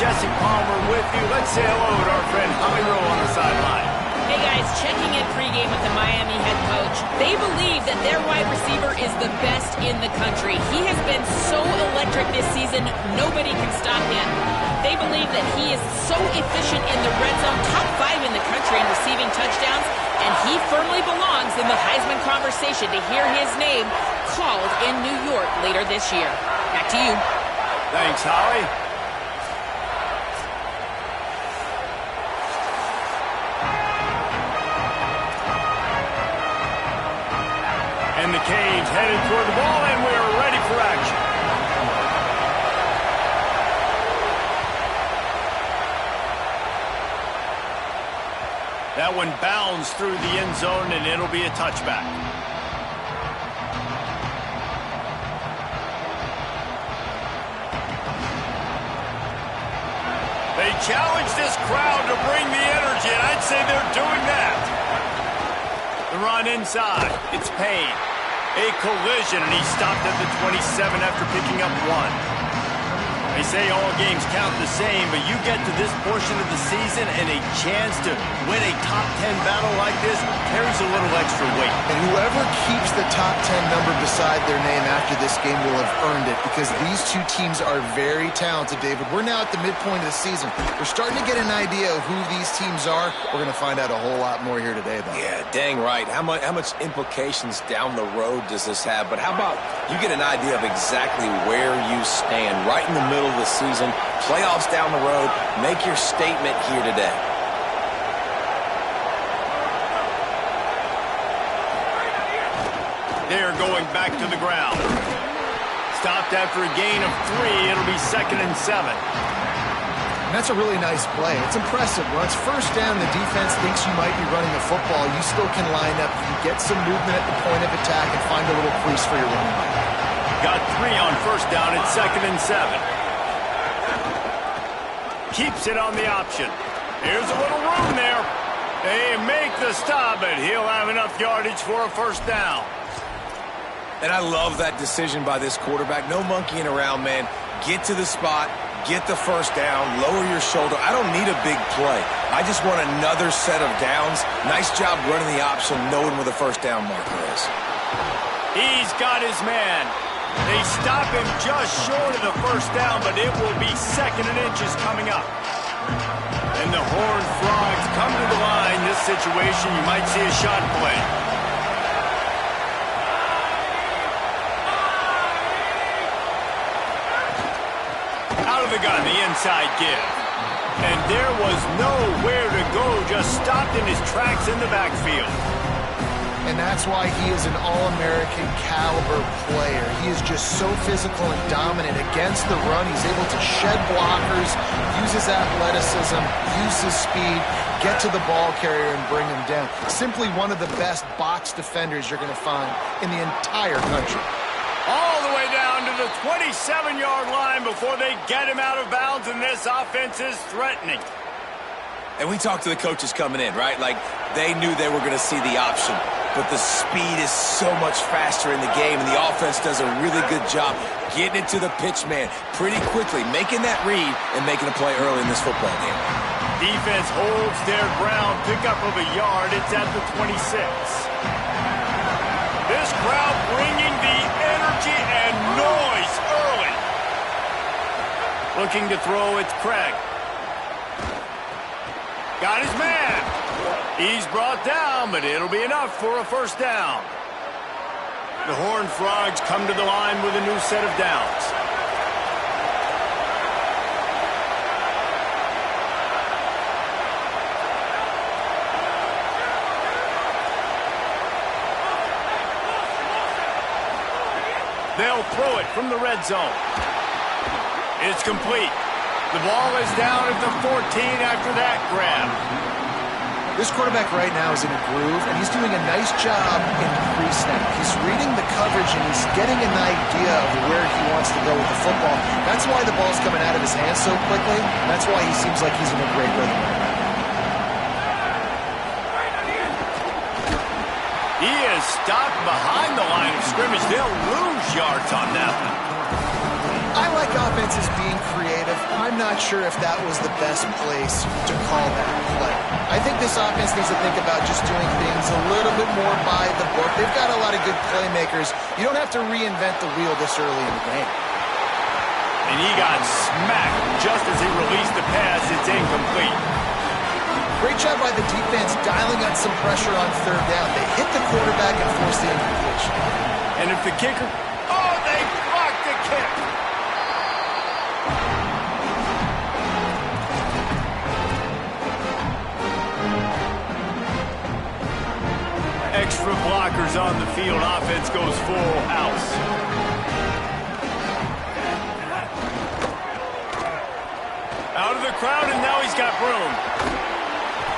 Jesse Palmer with you. Let's say hello to our friend Holly Rowe on the sideline. Hey guys, checking in pregame with the Miami head coach. They believe that their wide receiver is the best in the country. He has been so electric this season, nobody can stop him. They believe that he is so efficient in the red zone, top 5 in the country in receiving touchdowns, and he firmly belongs in the Heisman conversation to hear his name called in New York later this year. Back to you. Thanks, Holly. And the Canes headed toward the ball, and we are ready for action. That one bounds through the end zone, and it'll be a touchback. They challenge this crowd to bring the energy, and I'd say they're doing that. The run inside. It's Payne. A collision, and he stopped at the 27 after picking up 1. They say all games count the same, but you get to this portion of the season and a chance to win a top 10 battle like this carries a little extra weight. And whoever keeps the top 10 number beside their name after this game will have earned it, because these two teams are very talented, David. We're now at the midpoint of the season. We're starting to get an idea of who these teams are. We're going to find out a whole lot more here today about it. Yeah, dang right. How much implications down the road does this have? But how about you get an idea of exactly where you stand right in the middle of the season, playoffs down the road, make your statement here today. They're going back to the ground. Stopped after a gain of 3. It'll be 2nd and 7. And that's a really nice play. It's impressive. When it's first down, the defense thinks you might be running a football. You still can line up. You get some movement at the point of attack and find a little crease for your running back. Got 3 on first down. It's 2nd and 7. Keeps it on the option. Here's a little room there. They make the stop, but he'll have enough yardage for a first down. And I love that decision by this quarterback. No monkeying around, man. Get to the spot, get the first down, lower your shoulder. I don't need a big play. I just want another set of downs. Nice job running the option, knowing where the first down marker is. He's got his man. They stop him just short of the first down, but it will be 2nd and inches coming up. And the Horned Frogs come to the line. This situation, you might see a shot play. Out of the gun, the inside give. And there was nowhere to go, just stopped in his tracks in the backfield. And that's why he is an All-American caliber player. He is just so physical and dominant against the run. He's able to shed blockers, use his athleticism, use his speed, get to the ball carrier and bring him down. Simply one of the best box defenders you're going to find in the entire country. All the way down to the 27-yard line before they get him out of bounds, and this offense is threatening. And we talked to the coaches coming in, right? Like, they knew they were going to see the option. But the speed is so much faster in the game, and the offense does a really good job getting it to the pitch man pretty quickly, making that read and making a play early in this football game. Defense holds their ground, pickup of a yard. It's at the 26. This crowd bringing the energy and noise early. Looking to throw, it's Craig. Got his man. He's brought down, but it'll be enough for a first down. The Horned Frogs come to the line with a new set of downs. They'll throw it from the red zone. It's complete. The ball is down at the 14 after that grab. This quarterback right now is in a groove, and he's doing a nice job in pre-snap. He's reading the coverage, and he's getting an idea of where he wants to go with the football. That's why the ball's coming out of his hands so quickly. That's why he seems like he's in a great rhythm right now. He is stopped behind the line of scrimmage. They'll lose yards on that one. I like like offense is being creative. I'm not sure if that was the best place to call that play. I think this offense needs to think about just doing things a little bit more by the book. They've got a lot of good playmakers. You don't have to reinvent the wheel this early in the game. And he got smacked just as he released the pass. It's incomplete. Great job by the defense dialing up some pressure on third down. They hit the quarterback and forced the incompletion. And if the kicker... Oh, they blocked the kick. Extra blockers on the field. Offense goes full house. Out of the crowd, and now he's got room.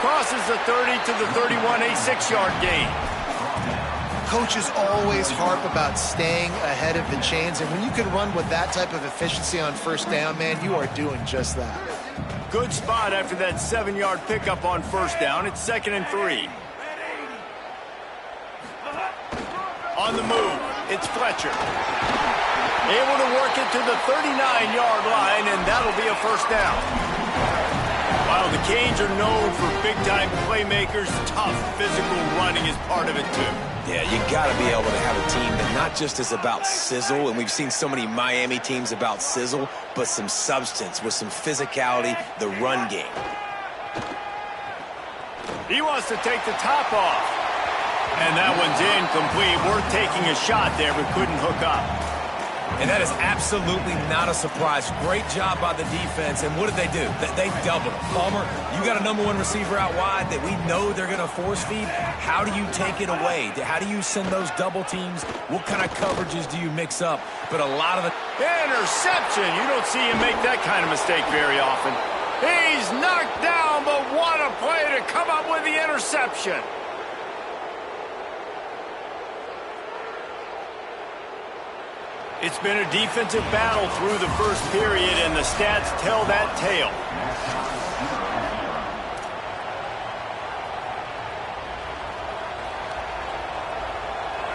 Crosses the 30 to the 31, a 6-yard gain. Coaches always harp about staying ahead of the chains, and when you can run with that type of efficiency on first down, man, you are doing just that. Good spot after that 7-yard pickup on first down. It's 2nd and 3. On the move, it's Fletcher. Able to work it to the 39-yard line, and that'll be a first down. While the Canes are known for big-time playmakers, tough physical running is part of it, too. Yeah, you got to be able to have a team that not just is about sizzle, and we've seen so many Miami teams about sizzle, but some substance with some physicality, the run game. He wants to take the top off. And that one's incomplete. Worth taking a shot there, but couldn't hook up. And that is absolutely not a surprise. Great job by the defense. And what did they do? They doubled him. Palmer, you got a #1 receiver out wide that we know they're going to force feed. How do you take it away? How do you send those double teams? What kind of coverages do you mix up? But a lot of the... Interception. You don't see him make that kind of mistake very often. He's knocked down, but what a play to come up with the interception. It's been a defensive battle through the first period, and the stats tell that tale.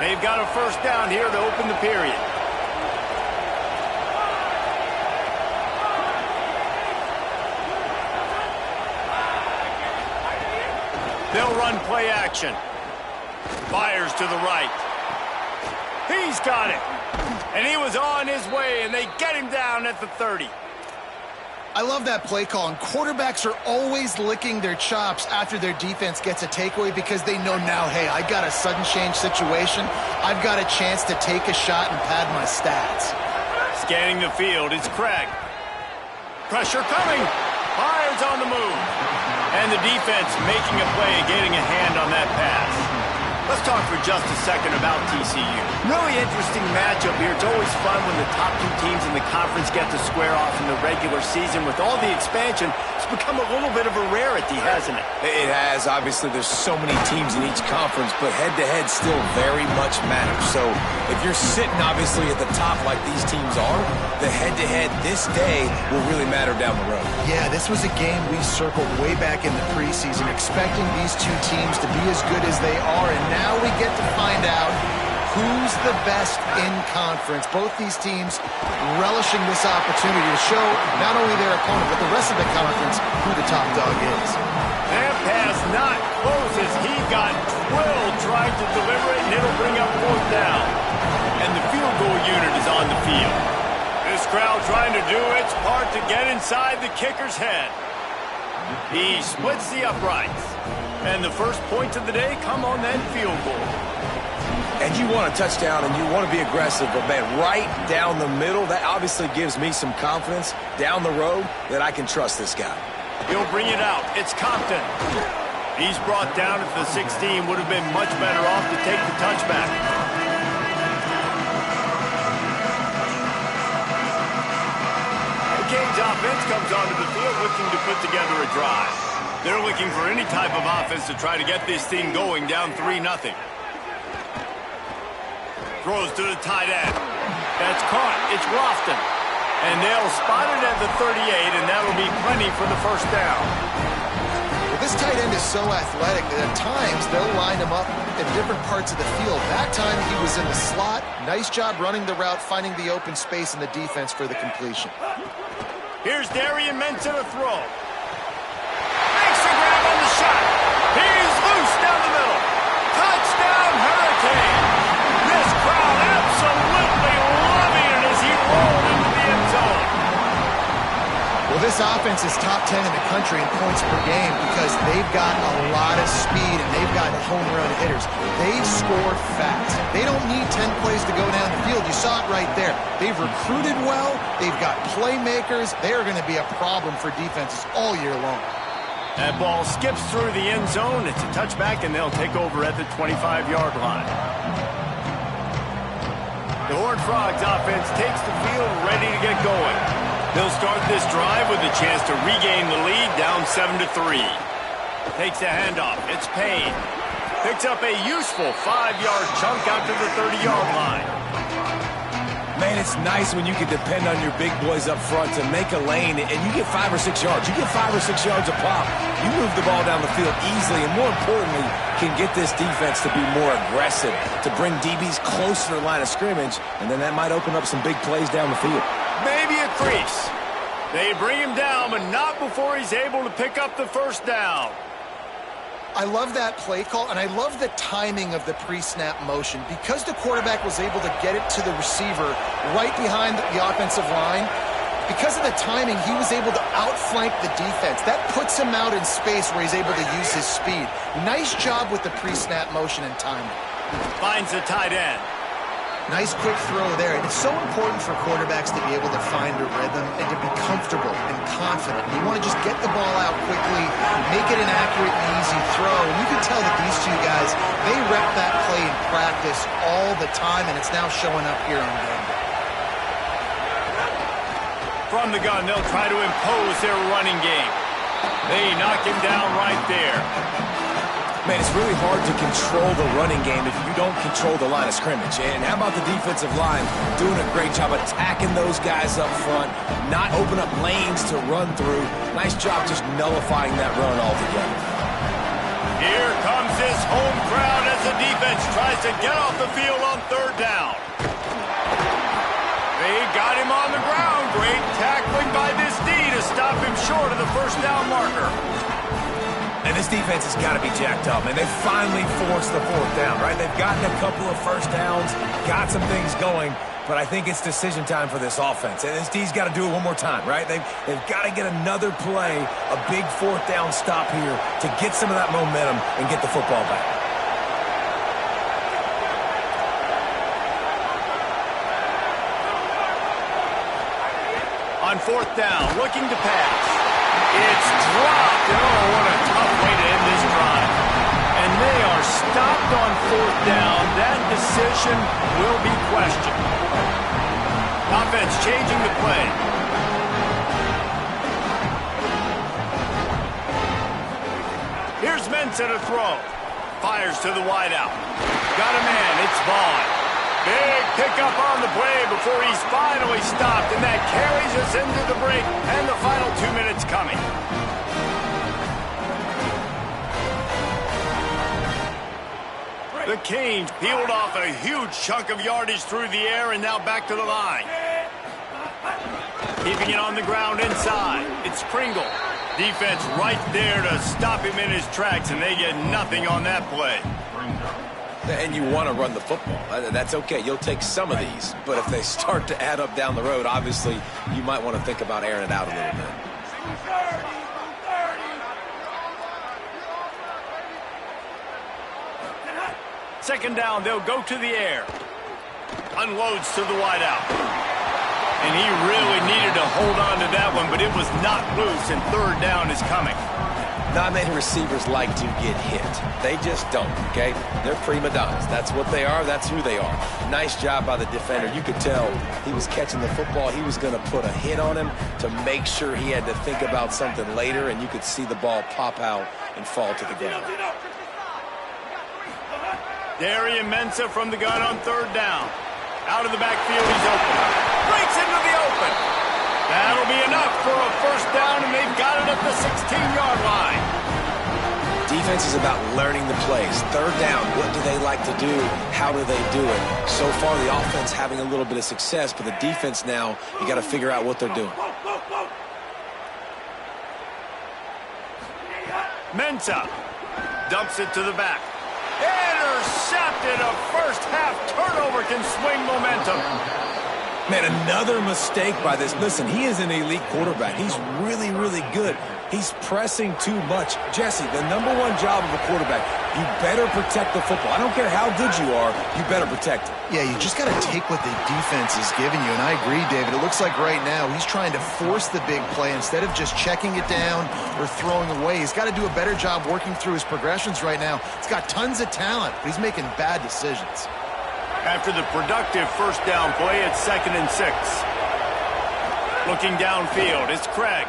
They've got a first down here to open the period. They'll run play action. Fires to the right. He's got it. And he was on his way, and they get him down at the 30. I love that play call, and quarterbacks are always licking their chops after their defense gets a takeaway because they know now, hey, I got a sudden change situation. I've got a chance to take a shot and pad my stats. Scanning the field, it's Craig. Pressure coming. Fires on the move. And the defense making a play, getting a hand on that pass. Let's talk for just a second about TCU. Really interesting matchup here. It's always fun when the top two teams in the conference get to square off in the regular season. With all the expansion, it's become a little bit of a rarity, hasn't it? It has. Obviously, there's so many teams in each conference, but head-to-head still very much matters. So if you're sitting, obviously, at the top like these teams are, the head-to-head this day will really matter down the road. Yeah, this was a game we circled way back in the preseason, expecting these two teams to be as good as they are, and now we get to find out who's the best in conference. Both these teams relishing this opportunity to show not only their opponent, but the rest of the conference who the top dog is. That pass not close as he got drilled trying to deliver it, and it'll bring up fourth down. And the field goal unit is on the field. This crowd trying to do its part to get inside the kicker's head. He splits the uprights. And the first points of the day come on that field goal. And you want a touchdown and you want to be aggressive, but man, right down the middle, that obviously gives me some confidence down the road that I can trust this guy. He'll bring it out. It's Compton. He's brought down at the 16. Would have been much better off to take the touchback. The Canes offense comes onto the field looking to put together a drive. They're looking for any type of offense to try to get this thing going down 3-0. Throws to the tight end. That's caught. It's Lofton. And they'll spot it at the 38, and that'll be plenty for the first down. Well, this tight end is so athletic that at times they'll line him up in different parts of the field. That time he was in the slot. Nice job running the route, finding the open space in the defense for the completion. Here's Darian Mensah to throw. Makes a grab on the shot. He's loose down the middle. Touchdown, Hurricane. This crowd absolutely loving it as he rolled into the end zone. Well, this offense is top 10 in the country in points per game because they've got a lot of speed and they've got home run hitters. They score fast. They don't need 10 plays to go down the field. You saw it right there. They've recruited well. They've got playmakers. They are going to be a problem for defenses all year long. That ball skips through the end zone. It's a touchback, and they'll take over at the 25-yard line. The Horned Frogs offense takes the field, ready to get going. They'll start this drive with a chance to regain the lead, down 7-3. Takes a handoff. It's Payne. Picks up a useful 5-yard chunk out to the 30-yard line. Man, it's nice when you can depend on your big boys up front to make a lane, and you get 5 or 6 yards. You get 5 or 6 yards a pop. You move the ball down the field easily, and more importantly, can get this defense to be more aggressive, to bring DBs close to the line of scrimmage, and then that might open up some big plays down the field. Maybe a crease. They bring him down, but not before he's able to pick up the first down. I love that play call, and I love the timing of the pre-snap motion. Because the quarterback was able to get it to the receiver right behind the offensive line, because of the timing, he was able to outflank the defense. That puts him out in space where he's able to use his speed. Nice job with the pre-snap motion and timing. Finds the tight end. Nice quick throw there. And it's so important for quarterbacks to be able to find a rhythm and to be comfortable and confident. You want to just get the ball out quickly, make it an accurate and easy throw. And you can tell that these two guys, they rep that play in practice all the time, and it's now showing up here on game day. From the gun, they'll try to impose their running game. They knock him down right there. Man, it's really hard to control the running game if you don't control the line of scrimmage. And how about the defensive line doing a great job attacking those guys up front, not open up lanes to run through. Nice job just nullifying that run altogether. Here comes this home crowd as the defense tries to get off the field on third down. They got him on the ground. Great tackling by this D to stop him short of the first down marker. And this defense has got to be jacked up, and they've finally forced the fourth down, right? They've gotten a couple of first downs, got some things going, but I think it's decision time for this offense. And this D's got to do it one more time, right? They've got to get another play, a big fourth down stop here to get some of that momentum and get the football back. On fourth down, looking to pass. It's dropped, and oh, what a tough way to end this drive. And they are stopped on fourth down. That decision will be questioned. Offense changing the play. Here's Mensah to throw. Fires to the wideout. Got a man, it's Vaughn. Big pickup on the play before he's finally stopped, and that carries us into the break and the final 2 minutes coming. The Canes peeled off a huge chunk of yardage through the air and now back to the line. Keeping it on the ground inside. It's Pringle. Defense right there to stop him in his tracks, and they get nothing on that play. And you want to run the football. That's okay. You'll take some of these. But if they start to add up down the road, obviously, you might want to think about airing it out a little bit. Second down, they'll go to the air. Unloads to the wideout. And he really needed to hold on to that one, but it was not loose, and third down is coming. Not many receivers like to get hit. They just don't, okay? They're prima donnas. That's what they are. That's who they are. Nice job by the defender. You could tell he was catching the football. He was going to put a hit on him to make sure he had to think about something later, and you could see the ball pop out and fall to the ground. Darian Mensah from the gun on third down. Out of the backfield, he's open. Breaks into the open. That'll be enough for a first down, and they've got it at the 16-yard line. Defense is about learning the plays. Third down, what do they like to do? How do they do it? So far, the offense having a little bit of success, but the defense now, you got to figure out what they're doing. Mensah dumps it to the back. Intercepted. A first-half turnover can swing momentum. Man, another mistake by this. Listen, he is an elite quarterback. He's really, really good. He's pressing too much. Jesse, the number one job of a quarterback, you better protect the football. I don't care how good you are, you better protect it. Yeah, you just got to take what the defense is giving you, and I agree, David. It looks like right now he's trying to force the big play instead of just checking it down or throwing away. He's got to do a better job working through his progressions right now. He's got tons of talent, but he's making bad decisions. After the productive first down play, it's 2nd and 6. Looking downfield, it's Craig.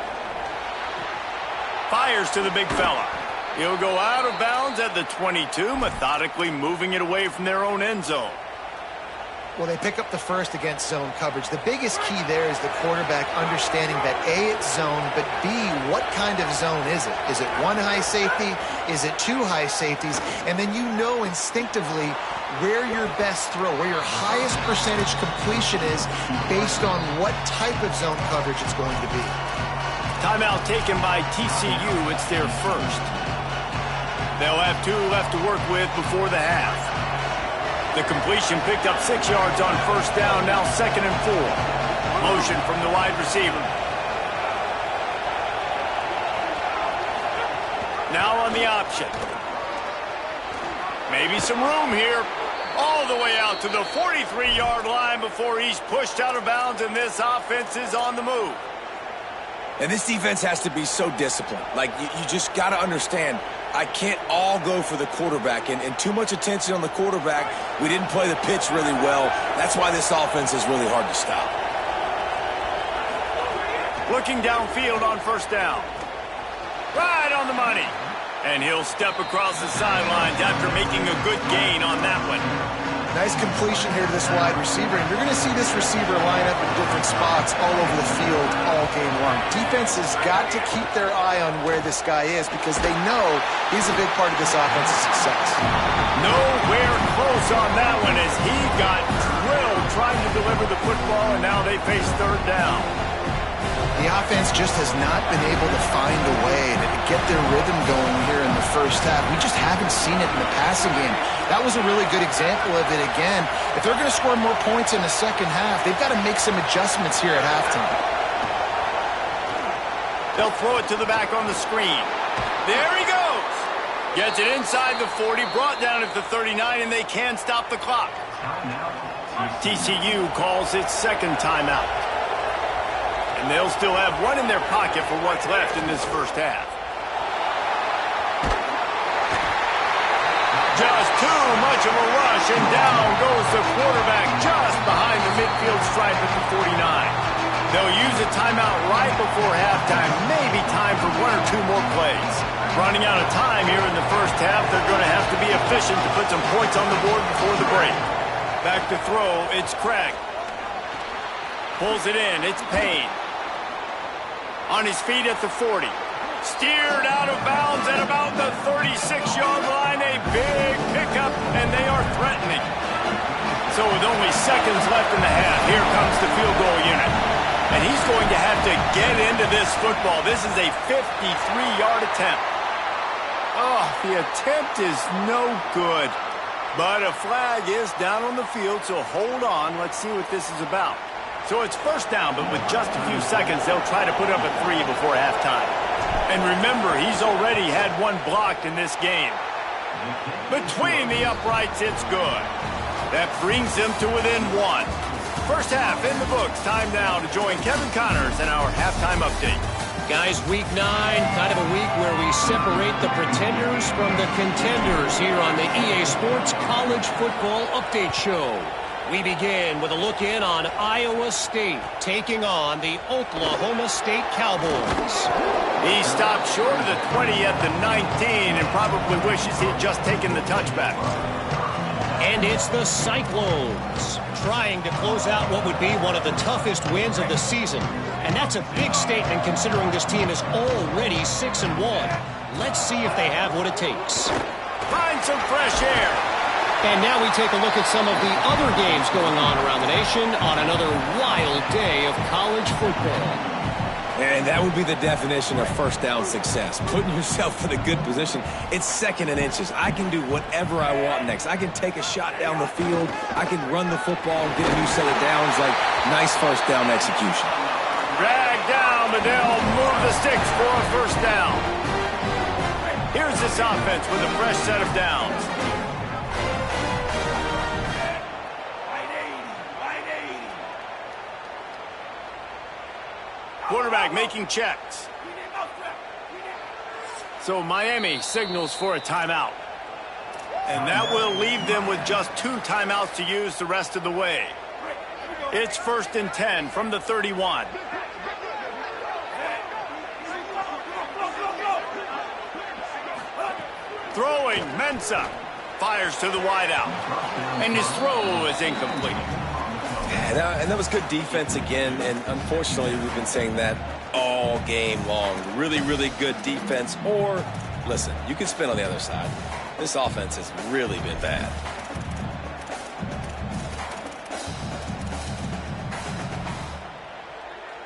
Fires to the big fella. He'll go out of bounds at the 22, methodically moving it away from their own end zone. Well, they pick up the first against zone coverage. The biggest key there is the quarterback understanding that A, it's zone, but B, what kind of zone is it? Is it one high safety? Is it two high safeties? And then you know instinctively where your best throw, where your highest percentage completion is based on what type of zone coverage it's going to be. Timeout taken by TCU. It's their first. They'll have 2 left to work with before the half. The completion picked up 6 yards on first down, now 2nd and 4. Motion from the wide receiver. Now on the option. Maybe some room here. All the way out to the 43-yard line before he's pushed out of bounds, and this offense is on the move. And this defense has to be so disciplined. Like, you just got to understand, I can't all go for the quarterback. And too much attention on the quarterback. We didn't play the pitch really well. That's why this offense is really hard to stop. Looking downfield on first down. Right on the money. And he'll step across the sidelines after making a good gain on that one. Nice completion here to this wide receiver, and you're going to see this receiver line up in different spots all over the field all game long. Defense has got to keep their eye on where this guy is because they know he's a big part of this offense's success. Nowhere close on that one as he got drilled trying to deliver the football, and now they face third down. The offense just has not been able to find a way to get their rhythm going here in the first half. We just haven't seen it in the passing game. That was a really good example of it again. If they're going to score more points in the second half, they've got to make some adjustments here at halftime. They'll throw it to the back on the screen. There he goes. Gets it inside the 40, brought down at the 39, and they can stop the clock. TCU calls its second timeout. And they'll still have one in their pocket for what's left in this first half. Just too much of a rush, and down goes the quarterback just behind the midfield stripe at the 49. They'll use a timeout right before halftime, maybe time for 1 or 2 more plays. Running out of time here in the first half, they're going to have to be efficient to put some points on the board before the break. Back to throw, it's Craig. Pulls it in, it's Payne. On his feet at the 40. Steered out of bounds at about the 36-yard line. A big pickup, and they are threatening. So with only seconds left in the half, here comes the field goal unit. And he's going to have to get into this football. This is a 53-yard attempt. Oh, the attempt is no good. But a flag is down on the field, so hold on. Let's see what this is about. So it's first down, but with just a few seconds, they'll try to put up a 3 before halftime. And remember, he's already had 1 blocked in this game. Between the uprights, it's good. That brings them to within 1. First half in the books. Time now to join Kevin Connors in our halftime update. Guys, week 9, kind of a week where we separate the pretenders from the contenders here on the EA Sports College Football Update Show. We begin with a look in on Iowa State taking on the Oklahoma State Cowboys. He stopped short of the 20 at the 19 and probably wishes he'd just taken the touchback. And it's the Cyclones trying to close out what would be one of the toughest wins of the season. And that's a big statement considering this team is already 6-1. Let's see if they have what it takes. Find some fresh air. And now we take a look at some of the other games going on around the nation on another wild day of college football. And that would be the definition of first down success. Putting yourself in a good position. It's 2nd and inches. I can do whatever I want next. I can take a shot down the field. I can run the football and get a new set of downs. Like, nice first down execution. Drag down, but they'll move the sticks for a first down. Here's this offense with a fresh set of downs. Quarterback making checks. So Miami signals for a timeout. And that will leave them with just 2 timeouts to use the rest of the way. It's 1st and 10 from the 31. Throwing, Mensah fires to the wideout. And his throw is incomplete. And that was good defense again, and unfortunately we've been saying that all game long. Really, really good defense, or, listen, you can spin on the other side. This offense has really been bad.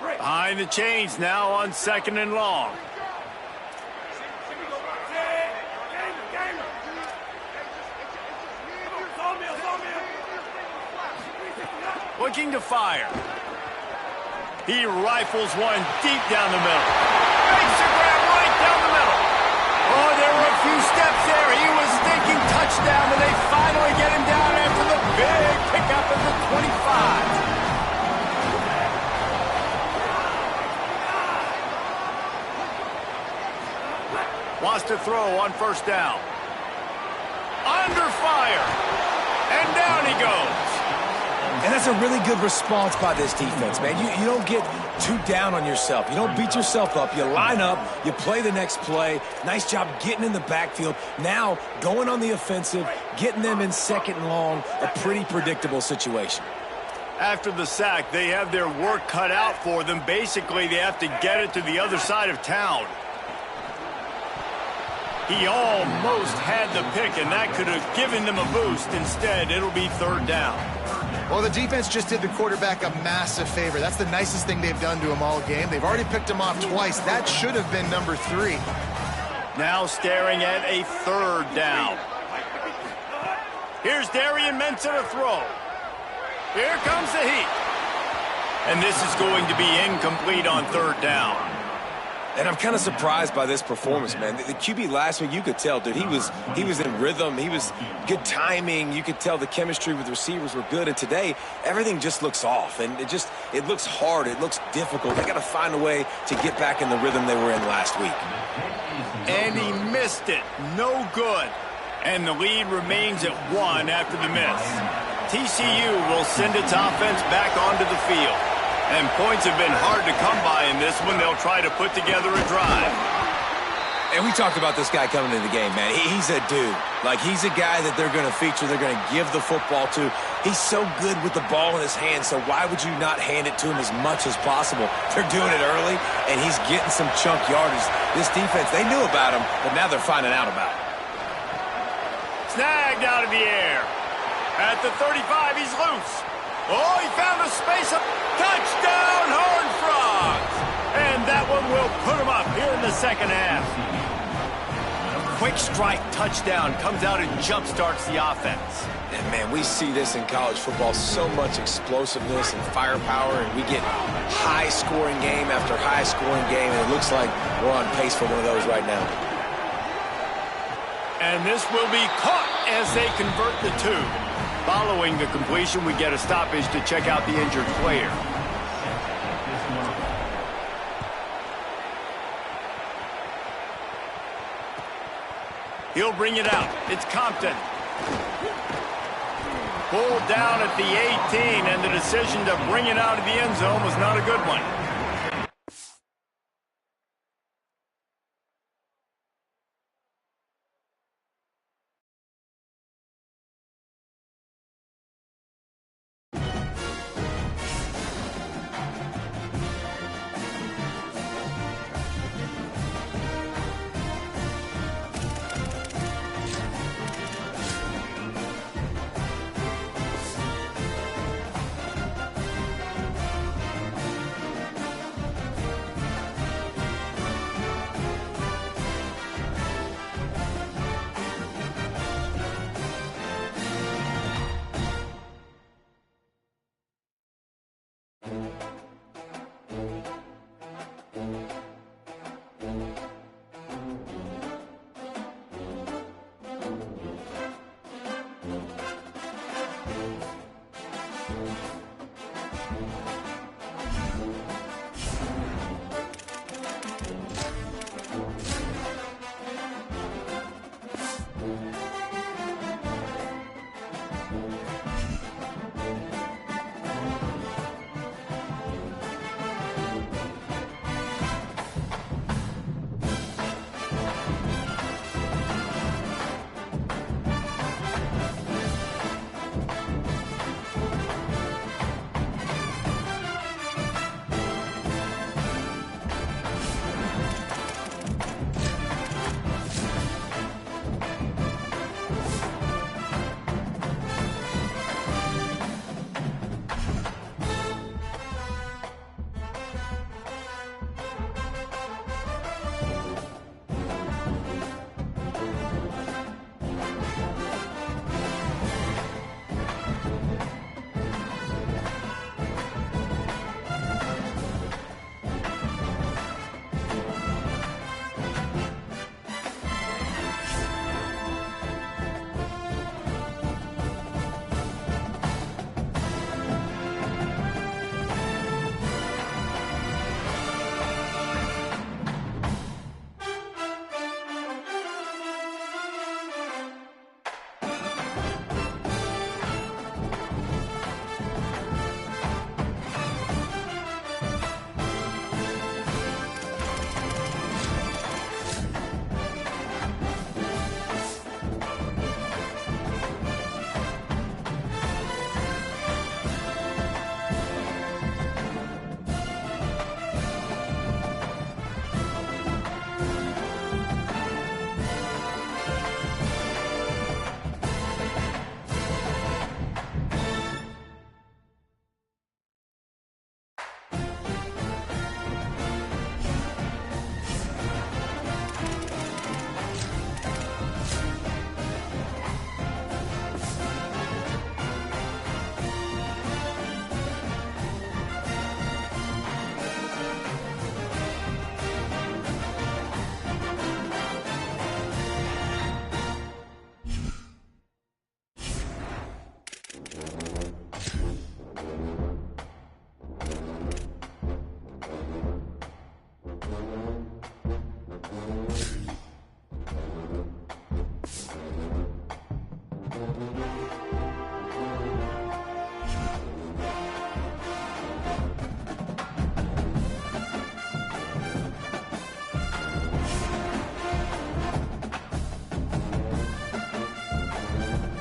Behind the chains now on 2nd and long. Looking to fire. He rifles one deep down the middle. Makes a grab right down the middle. Oh, there were a few steps there. He was thinking touchdown, and they finally get him down after the big pickup at the 25. Wants to throw on first down. Under fire. And down he goes. And that's a really good response by this defense, man. You don't get too down on yourself. You don't beat yourself up. You line up. You play the next play. Nice job getting in the backfield. Now, going on the offensive, getting them in 2nd and long, a pretty predictable situation. After the sack, they have their work cut out for them. Basically, they have to get it to the other side of town. He almost had the pick, and that could have given them a boost. Instead, it'll be 3rd down. Well, the defense just did the quarterback a massive favor. That's the nicest thing they've done to him all game. They've already picked him off twice. That should have been number 3. Now staring at a 3rd down. Here's Darian Mensah to throw. Here comes the heat. And this is going to be incomplete on 3rd down. And I'm kind of surprised by this performance, man. The QB last week, you could tell, dude, he was in rhythm. He was good timing. You could tell the chemistry with the receivers were good. And today, everything just looks off. And it looks hard. It looks difficult. They got to find a way to get back in the rhythm they were in last week. And he missed it. No good. And the lead remains at 1 after the miss. TCU will send its offense back onto the field. And points have been hard to come by in this one. They'll try to put together a drive. And we talked about this guy coming into the game, man. He's a dude. Like, he's a guy that they're going to feature, they're going to give the football to. He's so good with the ball in his hand, so why would you not hand it to him as much as possible? They're doing it early, and he's getting some chunk yardage. This defense, they knew about him, but now they're finding out about him. Snagged out of the air. At the 35, he's loose. Oh, he found a space. Touchdown, Horned Frogs! And that one will put him up here in the 2nd half. Quick strike touchdown comes out and jump-starts the offense. And, man, we see this in college football, so much explosiveness and firepower, and we get high-scoring game after high-scoring game, and it looks like we're on pace for one of those right now. And this will be caught as they convert the 2. Following the completion, we get a stoppage to check out the injured player. He'll bring it out. It's Compton. Pulled down at the 18, and the decision to bring it out of the end zone was not a good one.